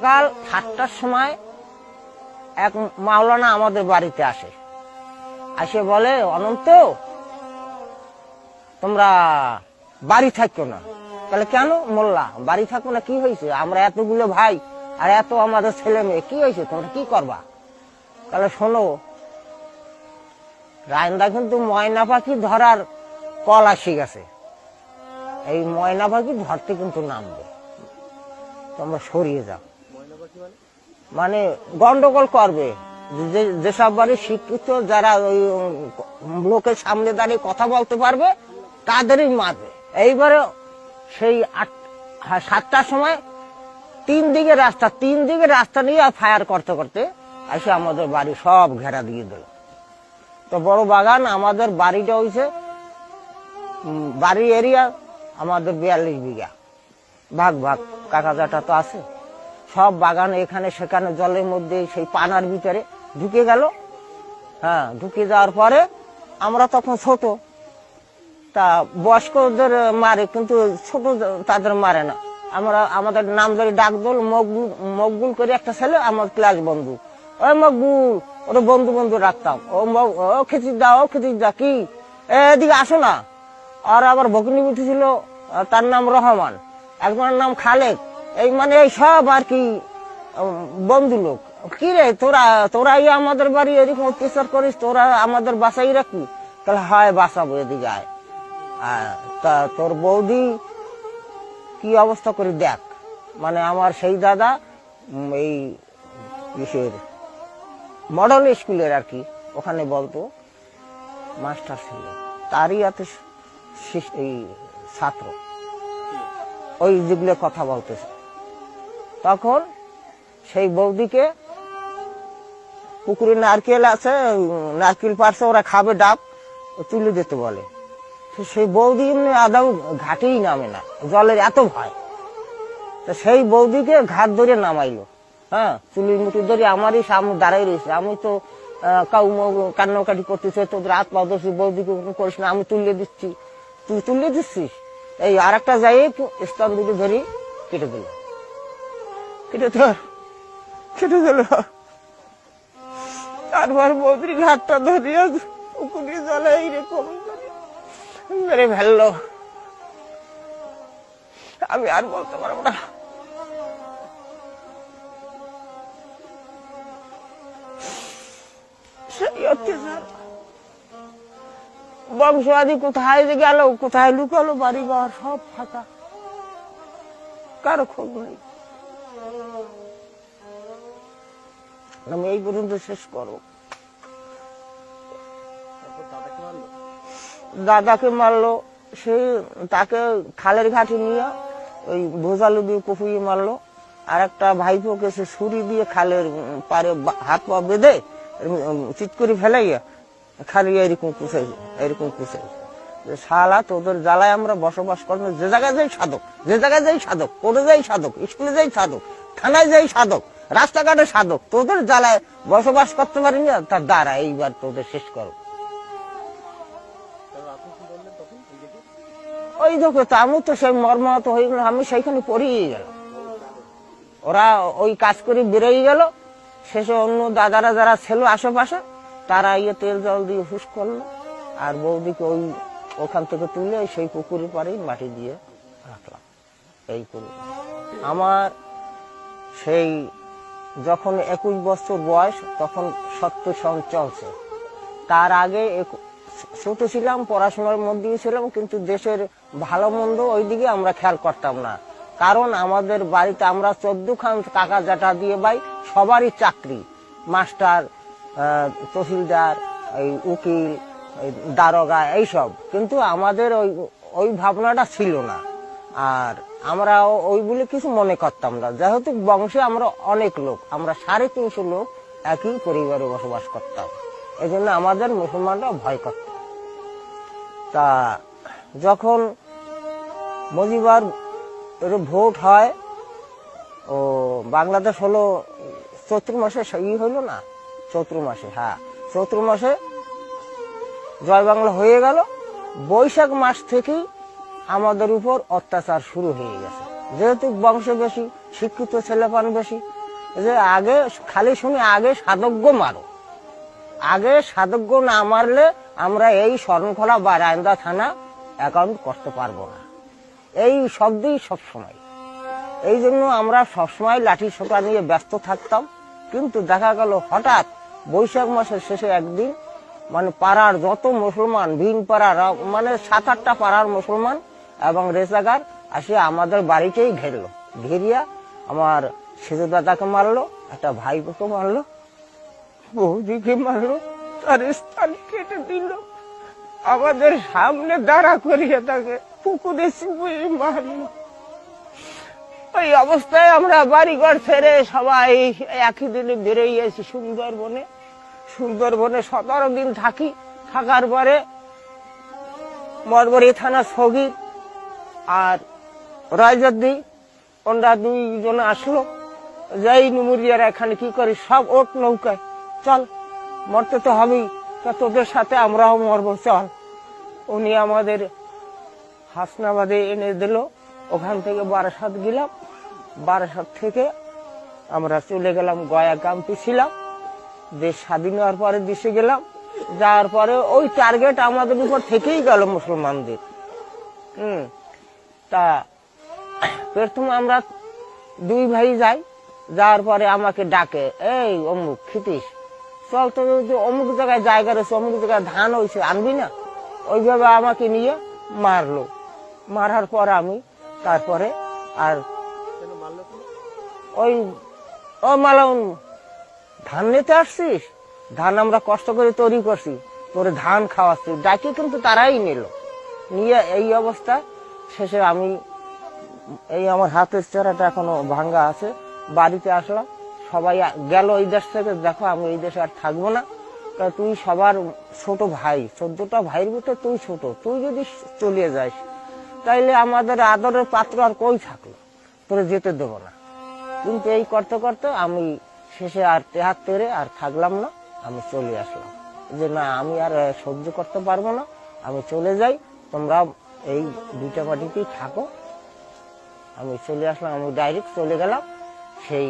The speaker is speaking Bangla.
সকাল 7টার সময় এক মাওলানা আমাদের বাড়িতে আসে, আসে বলে, অনন্ত তোমরা বাড়ি থাকো না। তাহলে কেন? মোল্লা বাড়ি থাকো না, কি হয়েছে? আমরা এতগুলো ভাই আর এত আমাদের ছেলে মেয়ে, কি হয়েছে, তোমরা কি করবা? তাহলে শোনো, রায়ন্দা কিন্তু ময়না পাখি ধরার কল আসি গেছে, এই ময়না পাখি ধরতে কিন্তু নামবে, তোমরা সরিয়ে যাও। মানে গন্ডগোল করবে, যেসব বাড়ি শিক্ষিত, যারা ওই লোকের সামনে দাঁড়িয়ে কথা বলতে পারবে তাদেরই মারবে। এইবারে সেই 7টার সময় তিন দিকে রাস্তা নিয়ে ফায়ার করতে করতে এসে আমাদের বাড়ি সব ঘেরা দিয়ে দিল। তো বড় বাগান, আমাদের বাড়িটা হয়েছে, বাড়ি এরিয়া আমাদের 42 বিঘা, ভাগ ভাগ কাকা জাটা তো আছে, সব বাগান এখানে সেখানে জলের মধ্যে সেই পানার ভিতরে ঢুকে গেল। হ্যাঁ, ঢুকে যাওয়ার পরে আমরা তখন ছোট, তা বয়স্কদের মারে কিন্তু ছোট তাদের মারে না। আমাদের নাম ধরে ডাক দল, মকবুল করে একটা ছেলে আমার ক্লাস বন্ধু, ওই মকবুল, ওরা বন্ধু রাখতাম, ও খেচির দা কি এদিকে আসো না। আর আবার ভগ্নি উঠেছিল, তার নাম রহমান, একজনের নাম খালেক, এই মানে এই সব আর কি বন্ধু লোক। কি রে তোরা আমাদের বাড়ি এরকম অত্যাচার করিস, তোরা আমাদের বাসাই রাখবি? তাহলে হয় বাঁচাবো, এদিকে আয়। তা তোর বৌদি কি অবস্থা করে দেখ। মানে আমার সেই দাদা এই কিসের মডেল স্কুলের আর কি, ওখানে বলতো মাস্টার ছিল, তারই এত এই ছাত্র, ওই যেগুলো কথা বলতেছে। তখন সেই বৌদিকে পুকুরে নারকেল আছে, নারকেল পারছে, ওরা খাবে, ডাব তুলে দিতে বলে। সেই বৌদি এমনি আদাও ঘাটেই নামে না, জলের এত ভয়। তো সেই বৌদিকে ঘাট ধরে নামাইলো। হ্যাঁ, চুলির মুঠি ধরে আমারই সামনে দাঁড়াই রয়েছে, আমি তো কান্নাকাটি করতেছে, তোদের হাত পা ধরছি, বৌদিকে করিস না, আমি তুলে দিচ্ছি, তুই তুলে দিচ্ছিস। এই আর একটা যাই স্তন দুটো ধরি কেটে দিল, তারপর বৌদির ঘাটটা ধরিয়া পুকুরে জলে এইরকম মেরে ফেললো। আমি আর বলতে পারবো না। সেই অত্যাচার, বংশাদি কোথায় যে গেল, কোথায় লুকালো, বাড়ি ঘর সব ফাঁকা, কারো খোঁজ নেই। আমি এই পর্যন্ত শেষ করো। দাদাকে মারলো, সে তাকে খালের ঘাটে নিয়ে ওই ভোজালু দিয়ে কুপিয়ে মারলো। আর একটা ভাইপোকে সে ছুরি দিয়ে খালের পারে হাত পা বেঁধে চিৎ করে ফেলাইয়া খালি এরকম কুচাইছে। শালা তোদের জ্বালায় আমরা বসবাস করবো, যে জায়গায় যাই সাধক, কোর্টে যাই সাধক, স্কুলে যাই সাধক, থানায় যাই সাধক, রাস্তাঘাটে সাধক, তোদের জ্বালায় বসবাস করতে পারিনি, তার দ্বারা এইবার তোদের শেষ করো। ওই দেখো তো, আমি তো সেই মর্মাহত হয়ে গেল, আমি সেইখানে পড়িয়ে গেল। ওরা ওই কাজ করে বেরোয় গেল, শেষে অন্য দাদারা যারা ছিল আশেপাশে, তারা তেল জল দিয়ে হুস করলো, আর বৌদিকে ওখান থেকে তুলে সেই পুকুরের পাড়ে মাটি দিয়ে রাখলাম। এই করে আমার সেই যখন 21 বছর বয়স, তখন 70 সন চলছে। তার আগে ছোট ছিলাম, পড়াশোনার মধ্যেই ছিলাম, কিন্তু দেশের ভালো মন্দ ওইদিকে আমরা খেয়াল করতাম না। কারণ আমাদের বাড়িতে আমরা 14 খান কাকা জাটা দিয়ে ভাই, সবারই চাকরি, মাস্টার, তহসিলদার, এই উকিল, দারোগা, এইসব। কিন্তু আমাদের ওই ভাবনাটা ছিল না, আর আমরা ওই বলে কিছু মনে করতাম না। যেহেতু বংশে আমরা অনেক লোক, আমরা 350 লোক একই পরিবারে বসবাস করতাম, এই জন্য আমাদের মুসলমানরা ভয় করত। তা যখন মুজিবার ভোট হয়, ও বাংলাদেশ হলো চৈত্র মাসে, হইল না, চৈত্র মাসে, হ্যাঁ চৈত্র মাসে জয় বাংলা হয়ে গেল। বৈশাখ মাস থেকেই আমাদের উপর অত্যাচার শুরু হয়ে গেছে, যেহেতু বংশ বেশি, শিক্ষিত ছেলেপান বেশি। যে আগে খালি শুনি আগে সাধজ্ঞ মারো, আগে সাধজ্ঞ না মারলে আমরা এই শরণখোলা বা রায়ন্দা থানা অ্যাকাউন্ট করতে পারবো না, এই শব্দই সবসময়। এই জন্য আমরা সবসময় লাঠি সোটা নিয়ে ব্যস্ত থাকতাম। কিন্তু দেখা গেল হঠাৎ বৈশাখ মাসের শেষে একদিন মানে পাড়ার যত মুসলমান, ভিন পাড়ার মানে 7-8টা পাড়ার মুসলমান এবং রেজাগার আসে আমাদের বাড়িতেই ঘেরলো। ঘেরিয়া আমার সেজু দাদাকে মারলো, একটা ভাইকে মারলো, বৌদিকে মারলো, তার স্থান কেটে দিল, আমাদের সামনে দাঁড়া করিয়ে তাকে পুকুরে চুবিয়ে মারলো। ওই অবস্থায় আমরা বাড়িঘর ছেড়ে সবাই একই দিনে বেরিয়েছি সুন্দরবনে। সুন্দরবনে 17 দিন থাকি। থাকার পরে মঠবাড়ি থানা স্থগিত আর রায়জাদ্দি ওরা 2 জন আসলো, যাই নুমুরিয়ার এখানে কি করি, সব ওট নৌকায়, চল মরতে তো হবেই, তা তোদের সাথে আমরাও মরবো, চল। উনি আমাদের হাসনাবাদে এনে দিল। ওখান থেকে বারাসাত গেলাম, বারাসাত থেকে আমরা চলে গেলাম গয়া ক্যাম্পে ছিলাম। দেশ স্বাধীন হওয়ার পরে দেশে গেলাম, যাওয়ার পরে ওই টার্গেট আমাদের উপর থেকেই গেল মুসলমানদের। তা প্রথমে আমরা 2 ভাই যাই, যাওয়ার পরে আমাকে ডাকে, এই অমুক খিতিস চল, তো অমুক জায়গায় জায়গা রয়েছে, অমুক জায়গায় ধান হয়েছে, আনবি না? ওইভাবে আমাকে নিয়ে মারলো। মারার পর আমি তারপরে আর ওই ও মালাউন ধান নিতে আসছিস, ধান আমরা কষ্ট করে তৈরি করছি, তোরে ধান খাওয়াচ্ছি, ডাকি কিন্তু তারাই নিল। নিয়ে এই অবস্থা শেষে আমি এই আমার হাতের চেহারাটা এখনো ভাঙ্গা আছে, বাড়িতে আসলাম। সবাই গেল এই দেশ থেকে, দেখো আমি এই দেশে আর থাকবো না, তুই সবার ছোট ভাই, 14টা ভাইয়ের ভিতরে তুই ছোট, তুই যদি চলে যাস তাইলে আমাদের আদরের পাত্র আর কই থাকলো, তোরে যেতে দেবো না। কিন্তু এই করতে করতে আমি শেষে আর 73-এ আর থাকলাম না, আমি চলে আসলাম। যে না, আমি আর সহ্য করতে পারবো না, আমি চলে যাই, তোমরা এই 2টা মাটিতেই থাকো। আমি চলে আসলাম, আমি ডাইরেক্ট চলে গেলাম সেই